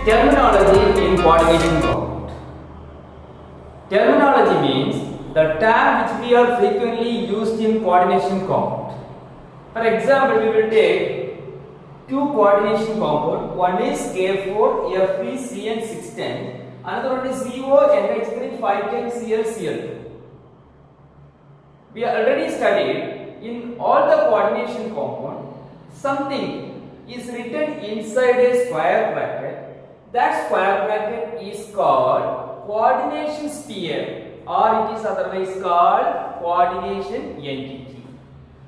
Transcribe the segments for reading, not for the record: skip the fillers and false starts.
Terminology in coordination compound. Terminology means the term which we are frequently used in coordination compound. For example, we will take two coordination compound. One is K4, Fe, Cn, 610. Another one is CO, NH3, 510, Cl, Cl2. We already studied in all the coordination compound, something is written inside a square bracket. That square bracket is called coordination sphere, or it is otherwise called coordination entity.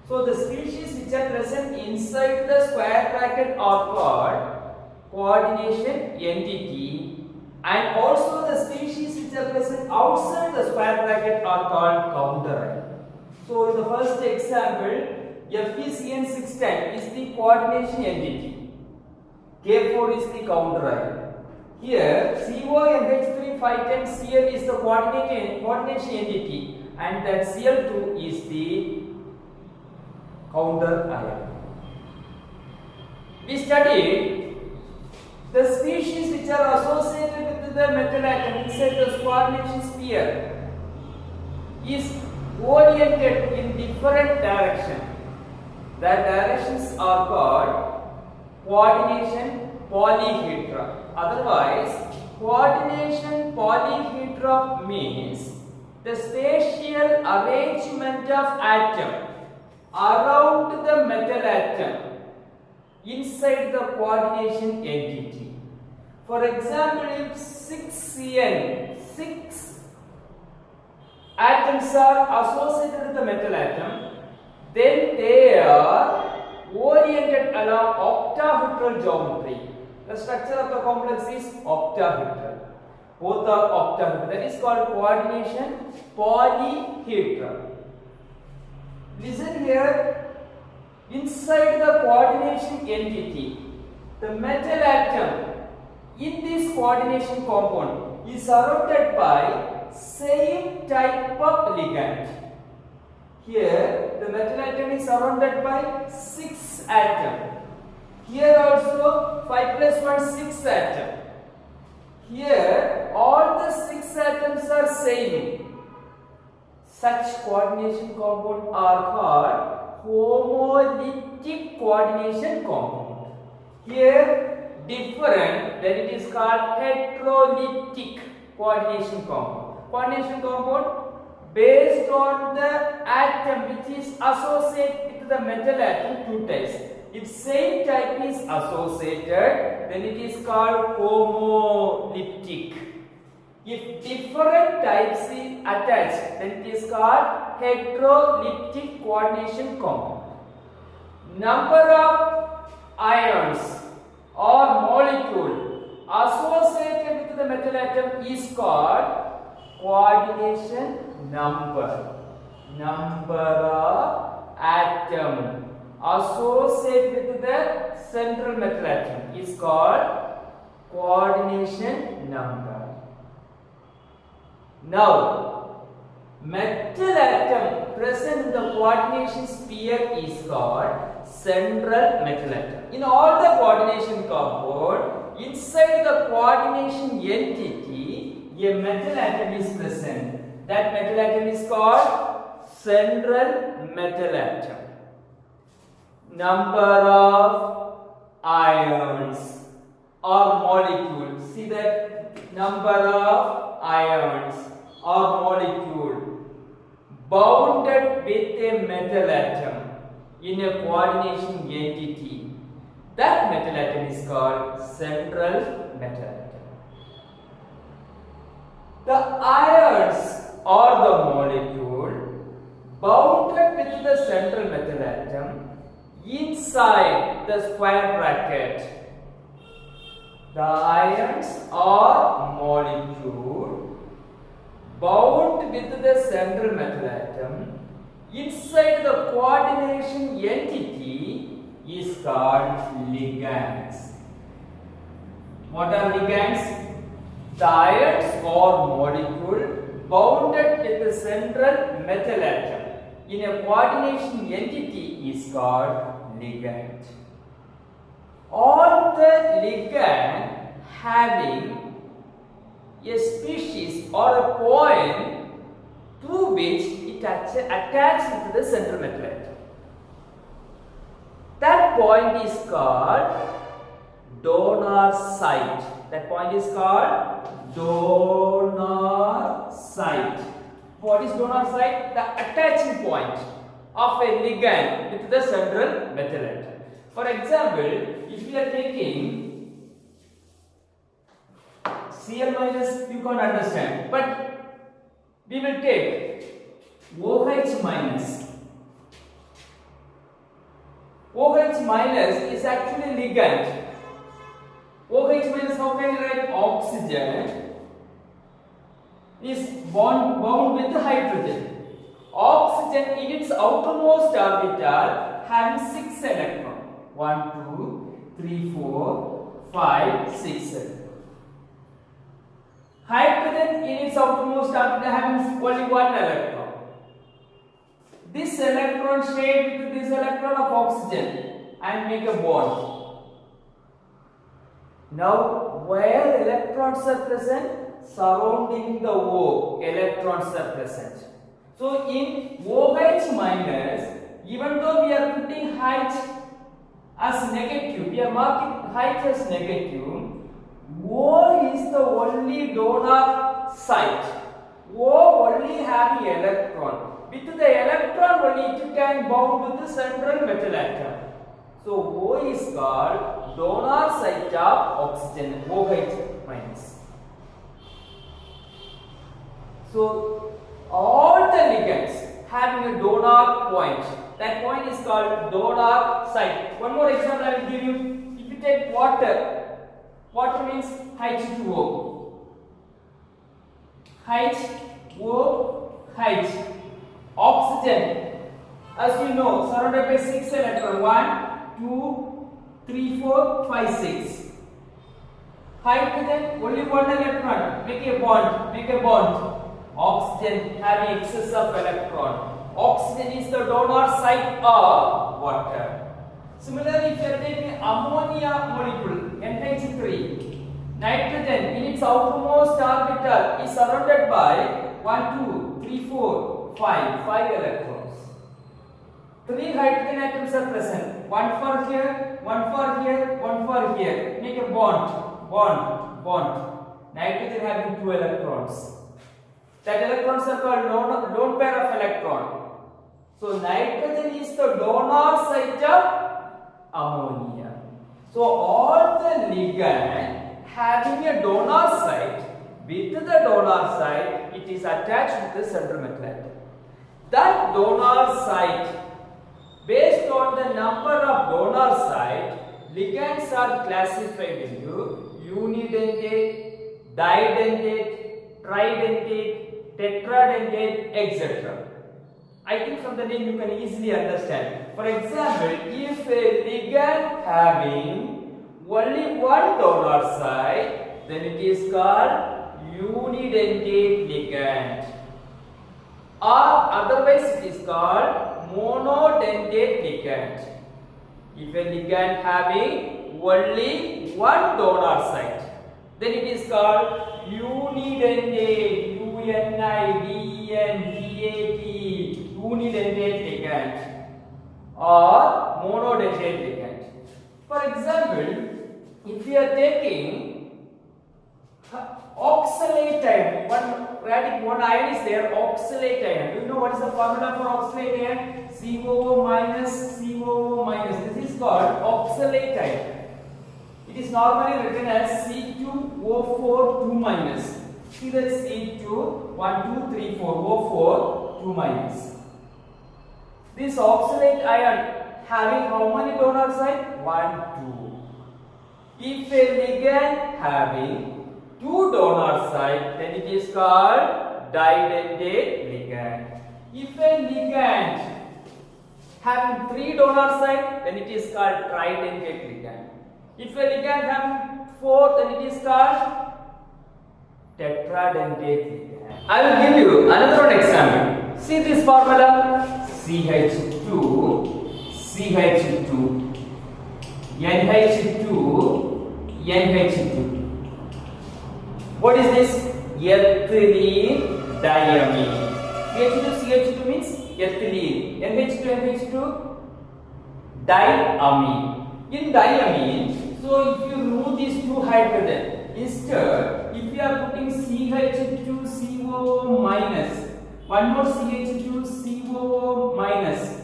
So the species which are present inside the square bracket are called coordination entity, and also the species which are present outside the square bracket are called counter. So in the first example, FeCN 610 is the coordination entity, K4 is the counter. Here CONH3 510 Cl is the coordination entity, and that Cl2 is the counter ion. We studied the species which are associated with the metal atom inside the coordination sphere is oriented in different directions. The directions are called coordination polyhedra. Otherwise, coordination polyhedra means the spatial arrangement of atom around the metal atom inside the coordination entity. For example, if 6Cn, 6 atoms are associated with the metal atom, then they are oriented along octahedral geometry. The structure of the complex is octahedral. Both are octahedral. That is called coordination polyhedra. Listen here. Inside the coordination entity, the metal atom in this coordination compound is surrounded by same type of ligand. Here, the metal atom is surrounded by 6 atoms. Here also 5 plus 1 6 atoms. Here all the 6 atoms are same. Such coordination compound are called homolytic coordination compound. Here different, then it is called heterolytic coordination compound. Coordination compound based on the atom which is associated with the metal atom, two types. If same type is associated, then it is called homolytic. If different types is attached, then it is called heterolytic coordination compound. Number of ions or molecule associated with the metal atom is called coordination number. Number of atom associated with the central metal atom is called coordination number. Now, metal atom present in the coordination sphere is called central metal atom. In all the coordination compound, inside the coordination entity, a metal atom is present. That metal atom is called central metal atom. Number of ions or molecules. See that number of ions or molecule bounded with a metal atom in a coordination entity. That metal atom is called central metal atom. The ions or the molecule bounded with the central metal atom inside the square bracket. The ions or molecule bound with the central metal atom inside the coordination entity is called ligands. What are ligands? The ions or molecule bounded with the central metal atom in a coordination entity is called ligand. All the ligand having a species or a point through which it attaches to the central metal atom. That point is called donor site. That point is called donor site. What is donor site? The attaching point of a ligand with the central metal atom. For example, if we are taking Cl minus, you can't understand, but we will take OH minus. OH minus is actually ligand. OH minus, how can you write? Oxygen is bound with hydrogen. Oxygen in its outermost orbital having 6 electrons. 1, 2, 3, 4, 5, 6. Hydrogen in its outermost orbital having only 1 electron. This electron shared with this electron of oxygen and make a bond. Now, where electrons are present? Surrounding the O, electrons are present. So, in OH minus, even though we are putting height as negative, we are marking height as negative, O is the only donor site. O only having electron. With the electron only it can bound with the central metal atom. So O is called donor site of oxygen, OH minus. So all the ligands having a donor point. That point is called donor site. One more example I will give you. If you take water, water means H2O. H. Oxygen, as you know, surrounded by 6 electrons. 1, 2, 3, 4, 5, 6. Hydrogen, only 1 electron. Make a bond. Oxygen having excess of electron. Oxygen is the donor site of water. Similarly, if you are taking ammonia molecule, NH3, nitrogen in its outermost orbital is surrounded by 1, 2, 3, 4, 5 electrons. 3 hydrogen atoms are present. 1 for here, 1 for here, 1 for here. Make a bond. Nitrogen having 2 electrons. That electrons are called lone pair of electron. So nitrogen is the donor site of ammonia. So all the ligand having a donor site, with the donor site it is attached with the central metal atom. That donor site, based on the number of donor site, ligands are classified into unidentate, didentate, tridentate, tetradentate, etc. I think from the name you can easily understand. For example, if a ligand having only 1 donor site, then it is called unidentate ligand, or otherwise it is called monodentate ligand. If a ligand having only 1 donor site, then it is called unidentate, UNIDENTAT, unidentate ligand or monodentate ligand. For example, if we are taking oxalate ion, one ion is there, oxalate ion. Do you know what is the formula for oxalate ion? COO minus, COO minus. This is called oxalate ion. It is normally written as C2O4 2 minus. See that C2 1 2 3 4 O4 2 minus. This oxalate ion having how many donor sites? 1, 2. If a ligand having 2 donor sites, then it is called didentate ligand. If a ligand having 3 donor sites, then it is called tridentate ligand. If a ligand having 4, then it is called tetradentate ligand. I will give you another one example. See this formula: CH2, CH2, NH2, NH2. What is this? Ethylene diamine. CH2 means ethylene. NH2 diamine. In diamine, so if you remove these two hydrogen, instead if you are putting CH2CO minus, one more CH2CO minus.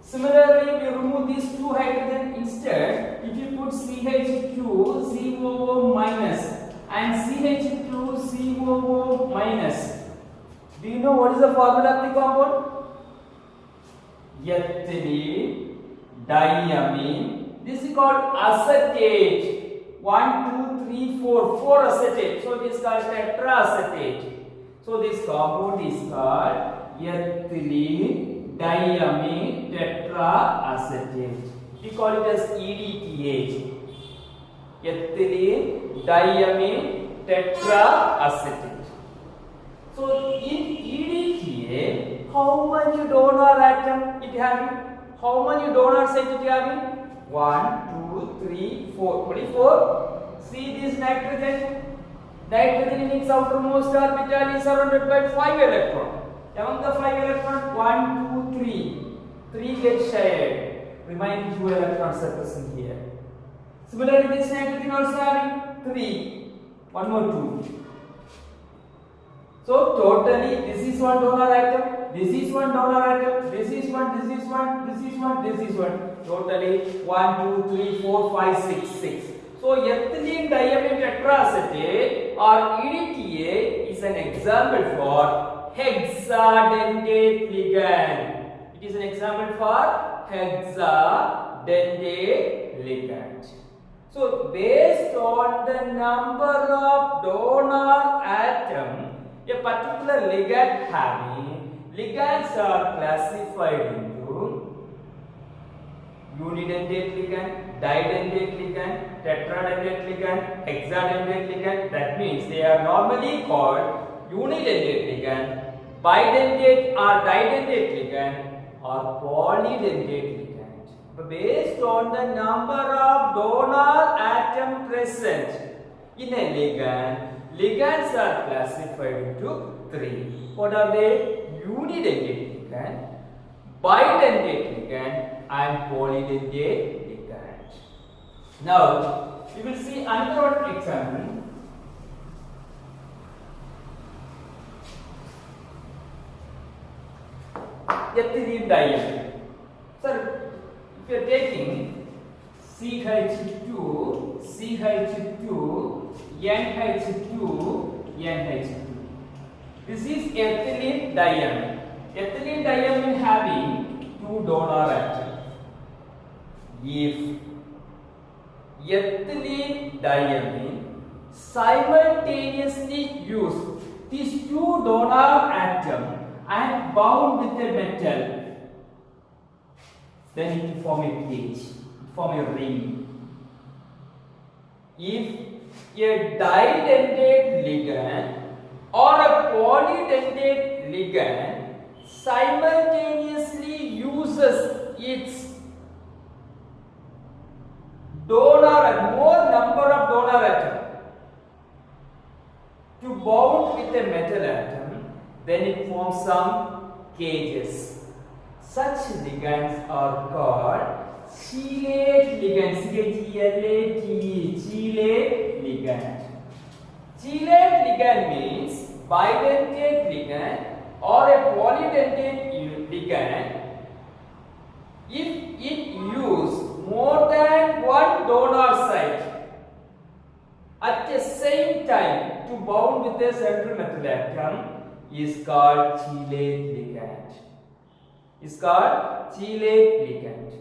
Similarly, if you remove these two hydrogen, instead if you put CH2CO minus and CH2CO minus, do you know what is the formula of the compound? Ethylene diamine. This is called acetate. 1, 2, 3, 4. 4 acetate. So this is called tetraacetate. So this compound is called ethylene diamine tetraacetate. We call it as EDTA. Ethylene diamine tetraacetate. So in EDTA, how many donor atom it having? How many donor site it having? 1, 2, 3, 4. Only 4. See this nitrogen. Nitrogen in its outermost orbital is surrounded by 5 electrons. Among the 5 electrons, 1, 2, 3. 3 get shared. Remaining 2 electrons are present here. Similarly, this nitrogen also having 3. One more 2. So totally, this is one donor atom. This is one donor atom. This is one. This is one. This is one. This is one. Totally 1, 2, 3, 4, 5, 6, 6. So ethylene diamine tetraacetate or EDTA is an example for hexadentate ligand. It is an example for hexadentate ligand. So based on the number of donor atom a particular ligand having, ligands are classified into unidentate ligand, didentate ligand, tetradentate ligand, hexadentate ligand. That means they are normally called unidentate ligand, bidentate or didentate ligand or polydentate ligand. But based on the number of donor atom present in a ligand, ligands are classified into 3. What are they? Unidentate ligand, bidentate ligand and polydentate ligand. Now, we will see another one example. Ethylene diamine. Sir, if you are taking CH2, CH2, NH2, NH2. This is ethylene diamine. Ethylene diamine having 2 donor atoms. If ethylene diamine simultaneously use these 2 donor atoms and bound with a metal, then it will form a cage, form a ring. If a didentate ligand or a polydentate ligand simultaneously uses its donor and more number of donor atoms to bound with a metal atom, then it forms some cages. Such ligands are called chelate ligand. C-H-E-L-A-T-E, chelate ligand. Chelate ligand means bidentate ligand or a polydentate ligand if it use more than one donor site at the same time to bound with a central metal atom is called chelate ligand. Is called chelate ligand.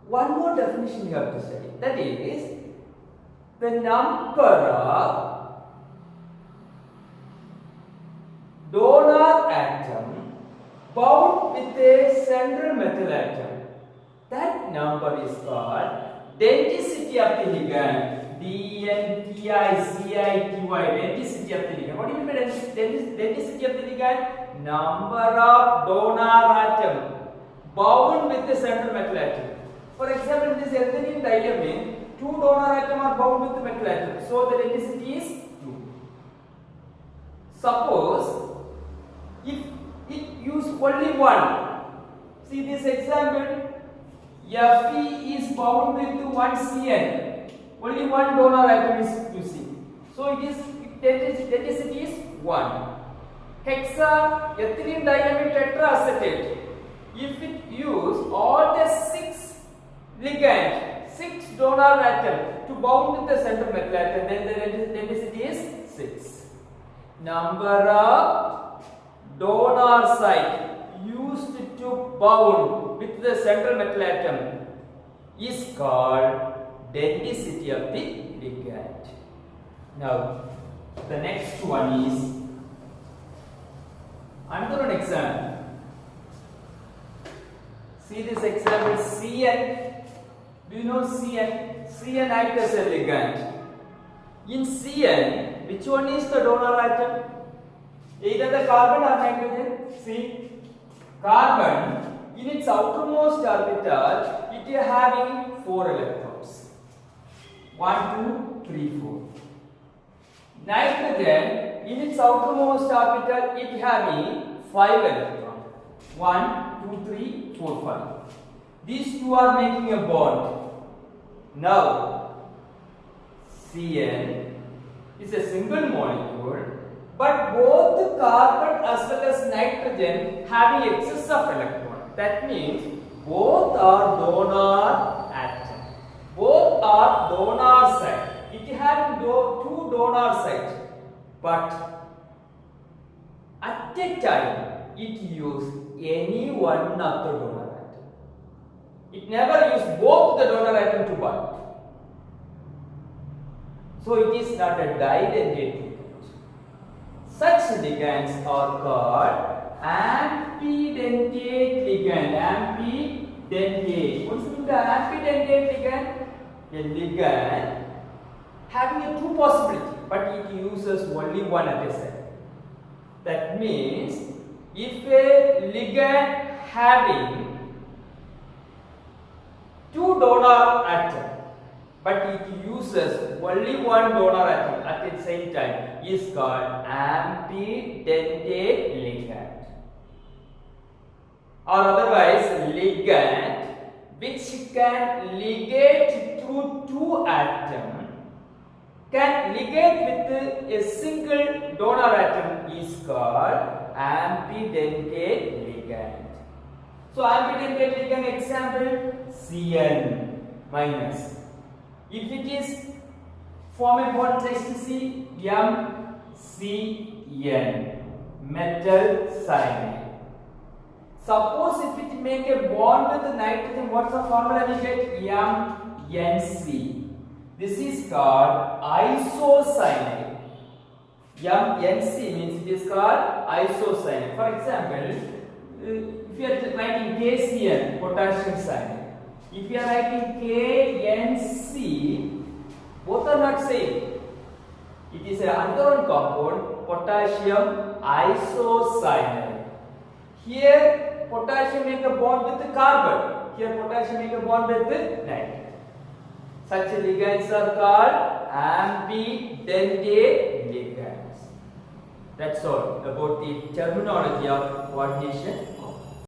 One more definition you have to study. That is the number of donor atom bound with a central metal atom. That number is called denticity of the ligand. D-E-N-T-I-C-I-T-Y. Denticity of the ligand. What do you mean by denticity of the ligand? Number of donor atom bound with the central metal atom. For example, in this ethylene diamine, two donor atoms are bound with the metal atom. So the density is 2. Suppose if it use only one, see this example, Fe is bound with one Cn, only one donor atom is using. So it is density is 1. Hexaethylene diamine tetraacetate, if it use all the 6 ligand, 6 donor atom to bound with the central metal atom, then the density is 6. Number of donor site used to bound with the central metal atom is called density of the ligand. Now the next one is another example. See this example, Cn. Do you know Cn? Cn acts as a ligand. In Cn, which one is the donor atom? Either the carbon or nitrogen. See, carbon in its outermost orbital, it is having 4 electrons. 1, 2, 3, 4. Nitrogen in its outermost orbital, it having 5 electrons. 1, 2, 3, 4, 5. These two are making a bond. Now, Cn is a single molecule, but both the carbon as well as nitrogen having excess of electron. That means both are donor atom. Both are donor site. It having 2 donor sites, but at a time it use any one of the donor atom. It never use both the donor atom to bind. So it is not a didentate ligand. Such ligands are called ampidentate ligand. Ampidentate. What is the ampidentate ligand? A ligand having a 2 possibility, but it uses only one at a time. That means if a ligand having 2 donor atom, but it uses only one donor atom at the same time, is called ampidentate ligand. Or otherwise, ligand which can ligate through 2 atoms can ligate with a single donor atom is called ampidentate ligand. So ampidentate ligand example, Cn minus. If it is form a bond, let's see MCN, metal cyanide. Suppose if it make a bond with the nitrogen, what's the formula we get? MNC. This is called isocyanide. MNC means it is called isocyanide. For example, if you are writing KCl, potassium cyanide. If you are writing KNC, both are not same. It is another one compound, potassium isocyanide. Here potassium make a bond with the carbon. Here potassium make a bond with the nitrogen. Such ligands are called ampidentate ligands. That's all about the terminology of coordination.